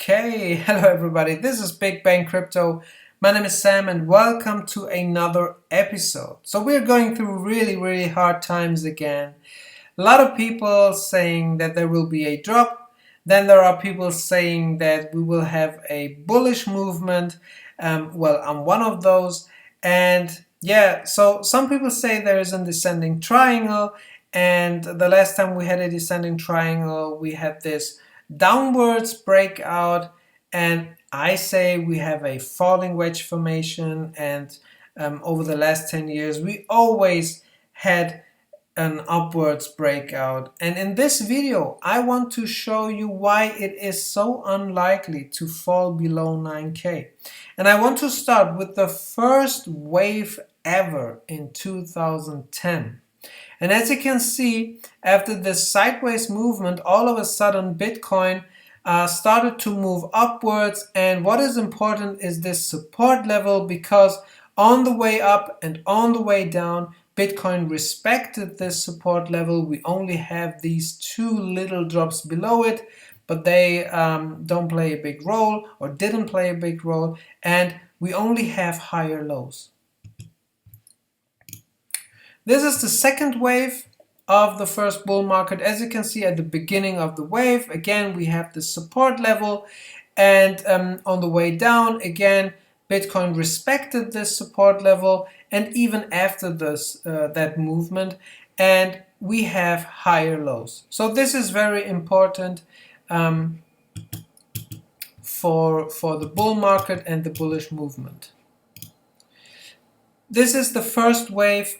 Okay, hello everybody, this is Big Bang Crypto. My name is Sam and welcome to another episode. So we're going through really hard times again. A lot of people saying that there will be a drop. Then there are people saying that we will have a bullish movement. Well, I'm one of those. And yeah, so some people say there is a descending triangle. And the last time we had a descending triangle, we had this downwards breakout. And I say we have a falling wedge formation. And over the last 10 years, we always had an upwards breakout. And in this video I want to show you why it is so unlikely to fall below 9K. And I want to start with the first wave ever in 2010. And as you can see, after this sideways movement, all of a sudden Bitcoin started to move upwards. And what is important is this support level, because on the way up and on the way down, Bitcoin respected this support level. We only have these two little drops below it, but they don't play a big role, or didn't play a big role, and we only have higher lows. This is the second wave of the first bull market. As you can see at the beginning of the wave, again we have the support level, and on the way down again Bitcoin respected this support level, and even after this that movement, and we have higher lows. So this is very important for the bull market and the bullish movement. This is the first wave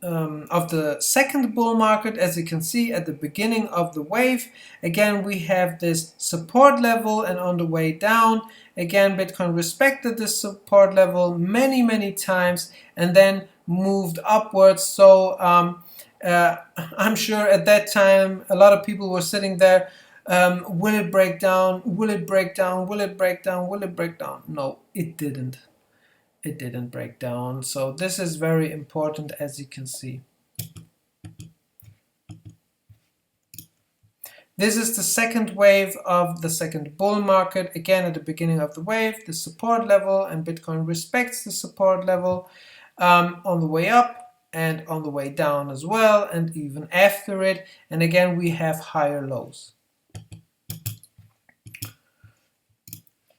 of the second bull market. As you can see at the beginning of the wave, again we have this support level, and on the way down again Bitcoin respected this support level many times and then moved upwards. So I'm sure at that time a lot of people were sitting there, will it break down, will it break down, will it break down, will it break down? No, it didn't. It didn't break down. So this is very important, as you can see. This is the second wave of the second bull market. Again, at the beginning of the wave, the support level, and Bitcoin respects the support level on the way up and on the way down as well, and even after it. And again, we have higher lows.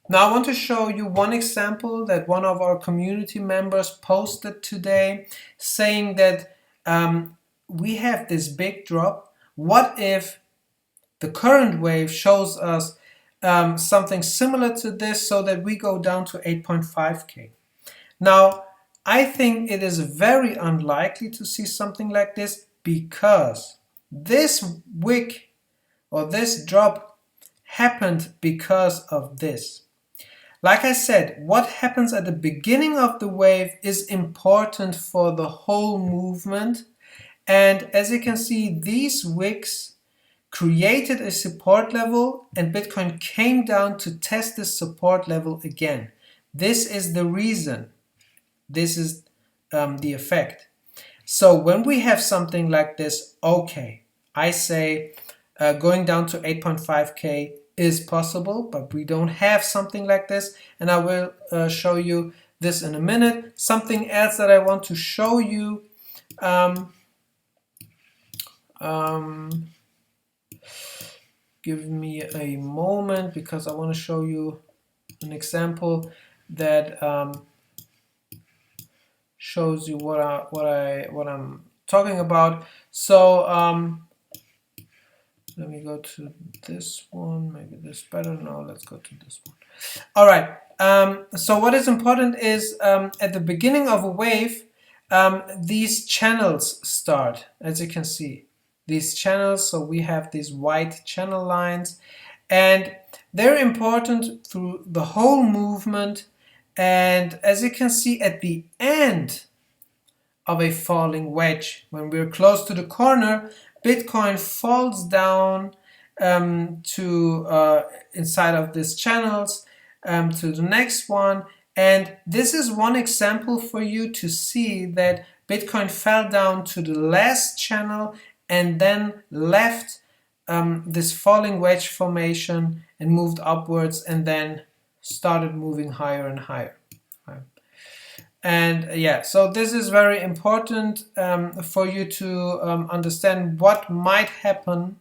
Now I want to show you one example that one of our community members posted today, saying that we have this big drop. What if the current wave shows us something similar to this, so that we go down to 8.5K? Now, I think it is very unlikely to see something like this, because this wick or this drop happened because of this. Like I said, what happens at the beginning of the wave is important for the whole movement. And as you can see, these wicks created a support level, and Bitcoin came down to test this support level again. This is the reason. This is the effect. So when we have something like this, okay, I say going down to 8.5K is possible, but we don't have something like this, and I will show you this in a minute. Something else that I want to show you, give me a moment, because I want to show you an example that shows you what I'm talking about. So let me go to this one, maybe this better. No, let's go to this one. All right. So what is important is at the beginning of a wave, these channels start, as you can see, these channels. So we have these white channel lines, and they're important through the whole movement. And as you can see, at the end of a falling wedge, when we're close to the corner, Bitcoin falls down to inside of these channels, to the next one. And this is one example for you to see that Bitcoin fell down to the last channel and then left this falling wedge formation and moved upwards and then started moving higher and higher. Right? And yeah, so this is very important for you to understand what might happen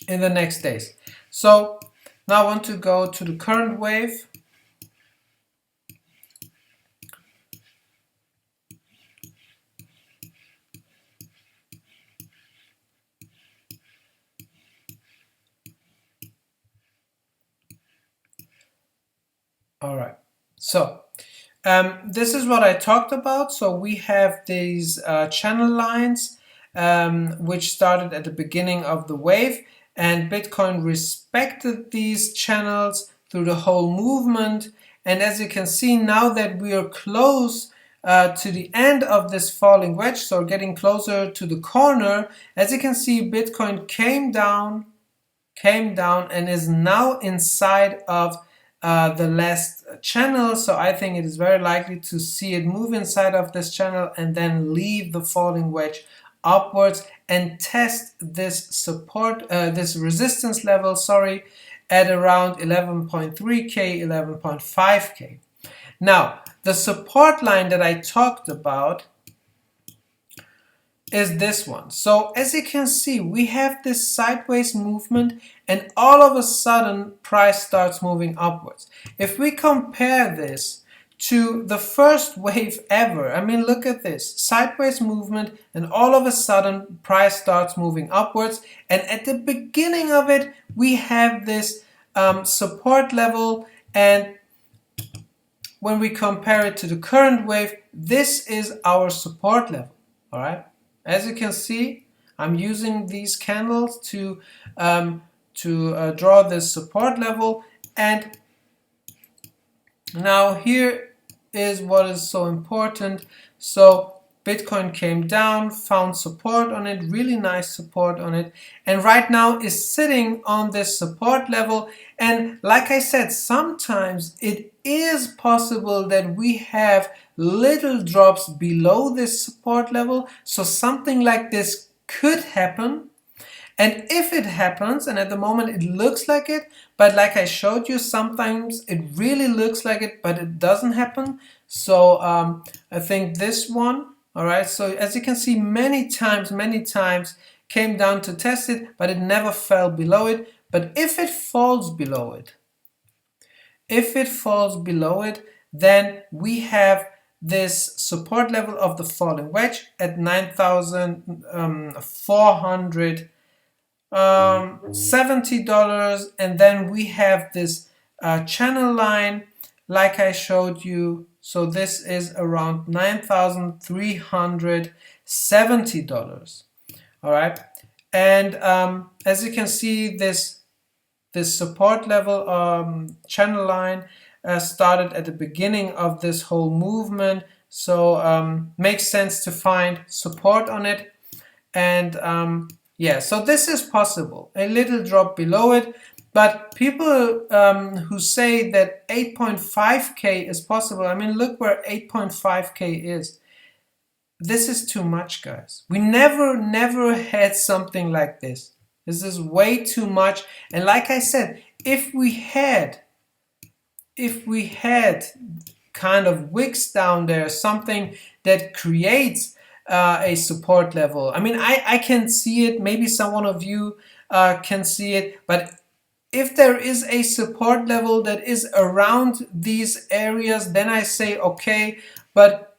in the next days. So now I want to go to the current wave. All right, so this is what I talked about. So we have these channel lines which started at the beginning of the wave, and Bitcoin respected these channels through the whole movement. And as you can see, now that we are close to the end of this falling wedge, so getting closer to the corner, as you can see, Bitcoin came down and is now inside of the last channel. So I think it is very likely to see it move inside of this channel and then leave the falling wedge upwards and test this support, this resistance level, sorry, at around 11.3k, 11.5k. Now, the support line that I talked about is this one. So as you can see, we have this sideways movement and all of a sudden price starts moving upwards. If we compare this to the first wave ever, I mean, look at this sideways movement and all of a sudden price starts moving upwards, and at the beginning of it we have this support level, and when we compare it to the current wave, this is our support level. All right. As you can see, I'm using these candles to draw this support level, and now here is what is so important. So Bitcoin came down, found support on it, really nice support on it, and right now is sitting on this support level. And like I said, sometimes it is possible that we have little drops below this support level, so something like this could happen. And if it happens, and at the moment it looks like it, but like I showed you, sometimes it really looks like it, but it doesn't happen. So I think this one, all right, so as you can see, many times came down to test it, but it never fell below it. But if it falls below it, then we have this support level of the falling wedge at 9,470 dollars, and then we have this channel line like I showed you. So this is around $9,370. All right, and as you can see, this support level channel line started at the beginning of this whole movement, so makes sense to find support on it. And yeah, so this is possible, a little drop below it, but people who say that 8.5k is possible, I mean, look where 8.5k is. This is too much, guys. We never had something like this. This is way too much. And like I said, if we had kind of wicks down there, something that creates a support level, I mean, I can see it, maybe someone of you can see it, but if there is a support level that is around these areas, then I say okay, but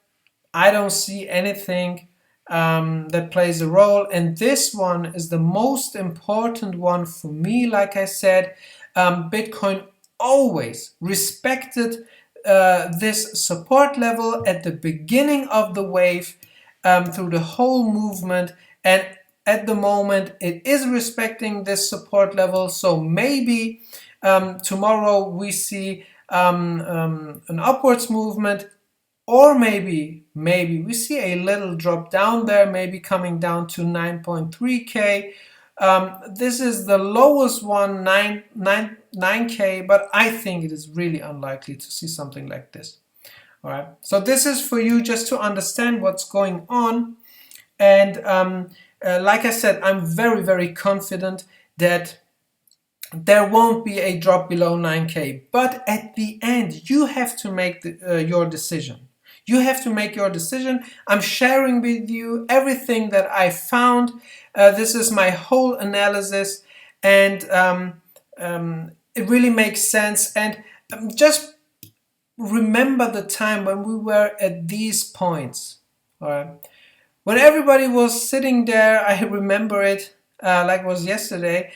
I don't see anything that plays a role. And this one is the most important one for me. Like I said, Bitcoin always respected this support level at the beginning of the wave through the whole movement, and at the moment it is respecting this support level. So maybe tomorrow we see an upwards movement, or maybe we see a little drop down there, maybe coming down to 9.3k. This is the lowest one, 9k, but I think it is really unlikely to see something like this. All right, so this is for you just to understand what's going on. And like I said, I'm very, very confident that there won't be a drop below 9K. But at the end, you have to make your decision. You have to make your decision. I'm sharing with you everything that I found. This is my whole analysis, and it really makes sense. And just remember the time when we were at these points. All right. When everybody was sitting there, I remember it like it was yesterday,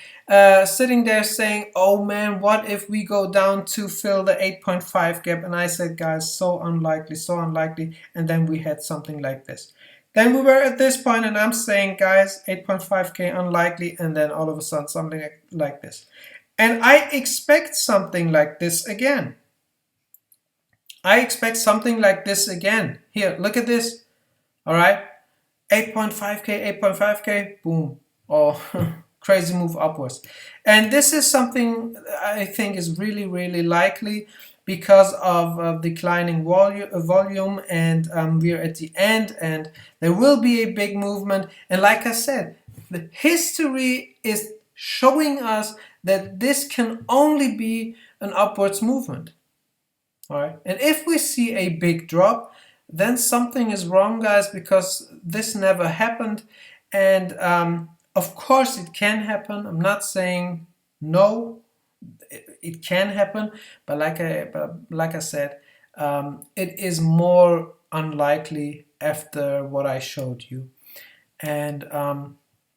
sitting there saying, oh man, what if we go down to fill the 8.5 gap? And I said, guys, so unlikely, so unlikely. And then we had something like this. Then we were at this point and I'm saying, guys, 8.5K unlikely. And then all of a sudden something like this. And I expect something like this again. I expect something like this again. Here, look at this. All right. 8.5K, 8.5K, boom. Oh, crazy move upwards. And this is something I think is really, really likely because of declining volume, and we're at the end and there will be a big movement. And like I said, the history is showing us that this can only be an upwards movement. All right. And if we see a big drop, then something is wrong, guys, because this never happened. And of course it can happen. I'm not saying no, it can happen, but like I said, it is more unlikely after what I showed you. And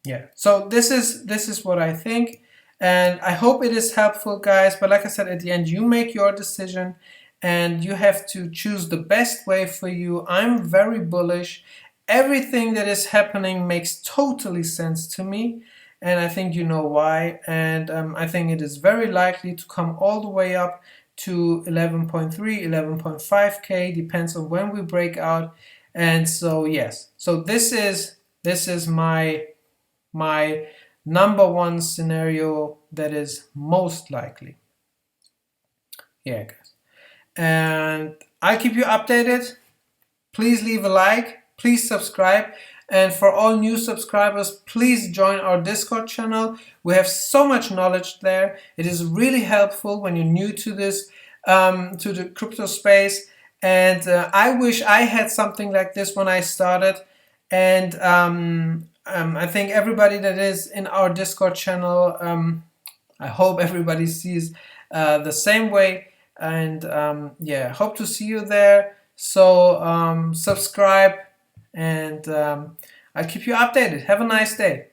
yeah, so this is what I think, and I hope it is helpful, guys. But like I said, at the end, you make your decision and you have to choose the best way for you. I'm very bullish. Everything that is happening makes totally sense to me, and I think you know why. And I think it is very likely to come all the way up to 11.3, 11.5K, depends on when we break out. And so yes, so this is my number one scenario that is most likely. Yeah, guys. And I'll keep you updated. Please leave a like, please subscribe, and for all new subscribers, please join our Discord channel. We have so much knowledge there. It is really helpful when you're new to this, to the crypto space. And I wish I had something like this when I started. And I think everybody that is in our Discord channel, I hope everybody sees the same way. And yeah, hope to see you there. So subscribe, and I'll keep you updated. Have a nice day.